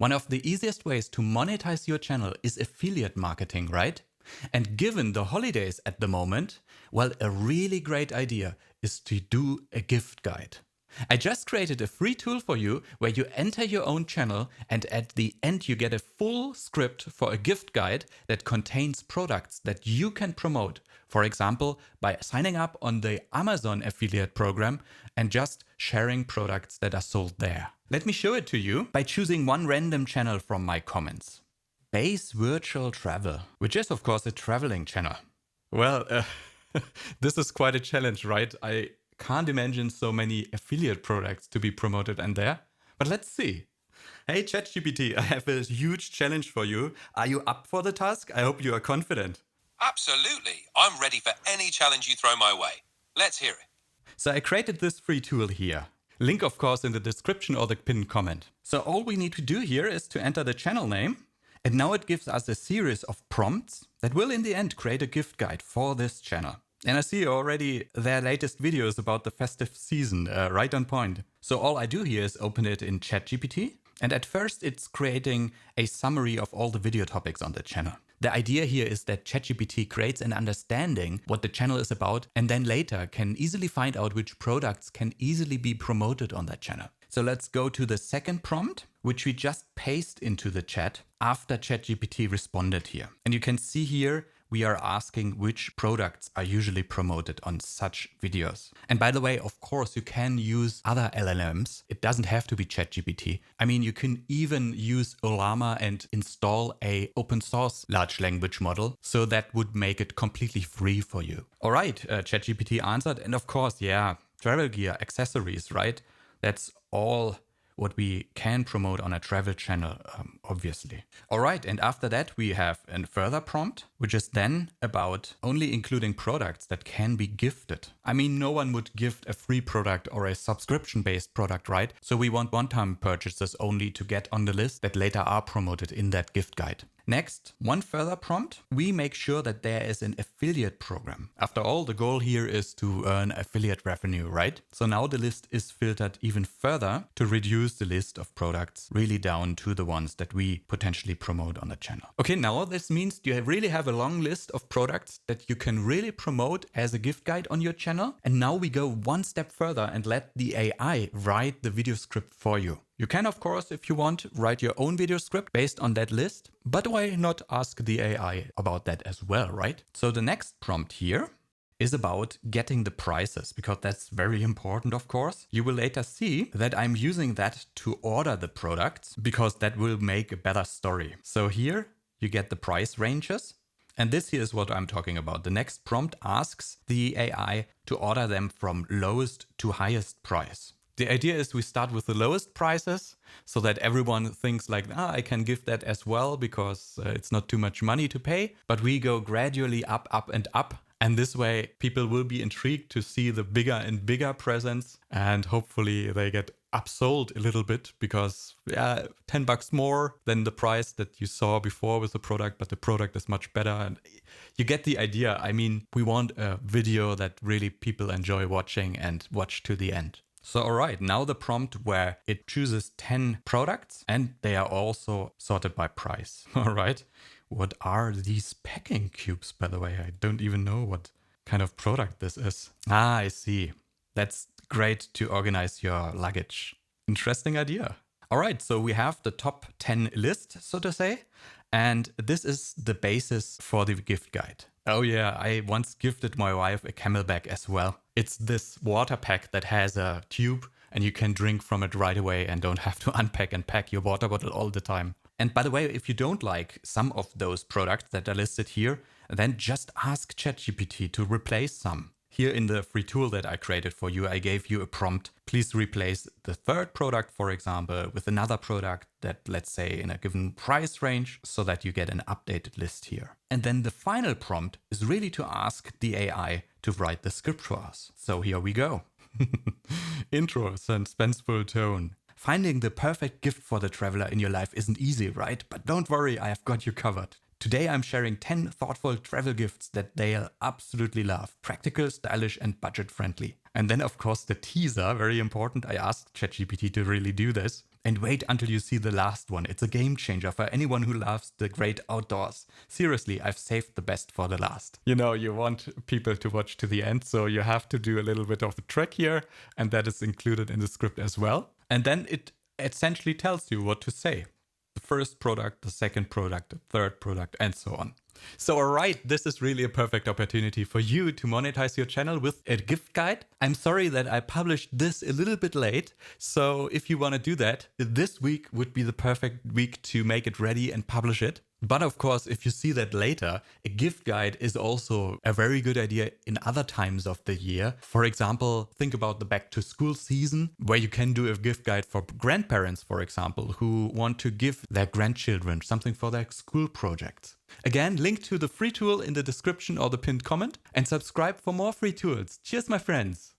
One of the easiest ways to monetize your channel is affiliate marketing, right? And given the holidays at the moment, well, a really great idea is to do a gift guide. I just created a free tool for you where you enter your own channel and at the end you get a full script for a gift guide that contains products that you can promote. For example, by signing up on the Amazon affiliate program and just sharing products that are sold there. Let me show it to you by choosing one random channel from my comments. Base Virtual Travel, which is of course a traveling channel. Well, this is quite a challenge, right? I can't imagine so many affiliate products to be promoted in there, but let's see. Hey ChatGPT, I have a huge challenge for you. Are you up for the task? I hope you are confident. Absolutely. I'm ready for any challenge you throw my way. Let's hear it. So I created this free tool here. Link of course in the description or the pinned comment. So all we need to do here is to enter the channel name. And now it gives us a series of prompts that will in the end create a gift guide for this channel. And I see already their latest videos about the festive season, right on point. So all I do here is open it in ChatGPT. And at first it's creating a summary of all the video topics on the channel. The idea here is that ChatGPT creates an understanding what the channel is about and then later can easily find out which products can easily be promoted on that channel. So let's go to the second prompt, which we just paste into the chat after ChatGPT responded here. And you can see here, we are asking which products are usually promoted on such videos. And by the way, of course, you can use other LLMs. It doesn't have to be ChatGPT. I mean, you can even use Olama and install a open source large language model. So that would make it completely free for you. All right, ChatGPT answered. And of course, yeah, travel gear, accessories, right? That's all what we can promote on a travel channel, obviously. All right, and after that we have a further prompt, which is then about only including products that can be gifted. I mean, no one would gift a free product or a subscription-based product, right? So we want one-time purchases only to get on the list that later are promoted in that gift guide. Next, one further prompt, we make sure that there is an affiliate program. After all, the goal here is to earn affiliate revenue, right? So now the list is filtered even further to reduce the list of products really down to the ones that we potentially promote on the channel. Okay, now this means you really have a long list of products that you can really promote as a gift guide on your channel. And now we go one step further and let the AI write the video script for you. You can, of course, if you want, write your own video script based on that list, but why not ask the AI about that as well, right? So the next prompt here is about getting the prices, because that's very important, of course. You will later see that I'm using that to order the products, because that will make a better story. So here you get the price ranges. And this here is what I'm talking about. The next prompt asks the AI to order them from lowest to highest price. The idea is we start with the lowest prices so that everyone thinks like, I can give that as well because it's not too much money to pay. But we go gradually up, up and up. And this way people will be intrigued to see the bigger and bigger presents. And hopefully they get upsold a little bit because yeah, $10 more than the price that you saw before with the product, but the product is much better. And you get the idea. I mean, we want a video that really people enjoy watching and watch to the end. So, all right, now the prompt where it chooses 10 products and they are also sorted by price. All right. What are these packing cubes, by the way? I don't even know what kind of product this is. Ah, I see. That's great to organize your luggage. Interesting idea. All right, so we have the top 10 list, so to say, and this is the basis for the gift guide. Oh yeah, I once gifted my wife a camelback as well. It's this water pack that has a tube and you can drink from it right away and don't have to unpack and pack your water bottle all the time. And by the way, if you don't like some of those products that are listed here, then just ask ChatGPT to replace some. Here in the free tool that I created for you, I gave you a prompt. Please replace the third product, for example, with another product that, let's say, in a given price range, so that you get an updated list here. And then the final prompt is really to ask the AI to write the script for us. So here we go. Intro, suspenseful tone. Finding the perfect gift for the traveler in your life isn't easy, right? But don't worry, I have got you covered. Today I'm sharing 10 thoughtful travel gifts that they'll absolutely love. Practical, stylish and budget friendly. And then of course the teaser, very important. I asked ChatGPT to really do this. And wait until you see the last one. It's a game changer for anyone who loves the great outdoors. Seriously, I've saved the best for the last. You know, you want people to watch to the end, so you have to do a little bit of the trick here, and that is included in the script as well. And then it essentially tells you what to say. The first product, the second product, the third product, and so on. So, alright, this is really a perfect opportunity for you to monetize your channel with a gift guide. I'm sorry that I published this a little bit late. So if you want to do that, this week would be the perfect week to make it ready and publish it. But of course, if you see that later, a gift guide is also a very good idea in other times of the year. For example, think about the back to school season, where you can do a gift guide for grandparents, for example, who want to give their grandchildren something for their school projects. Again, link to the free tool in the description or the pinned comment, and subscribe for more free tools. Cheers, my friends.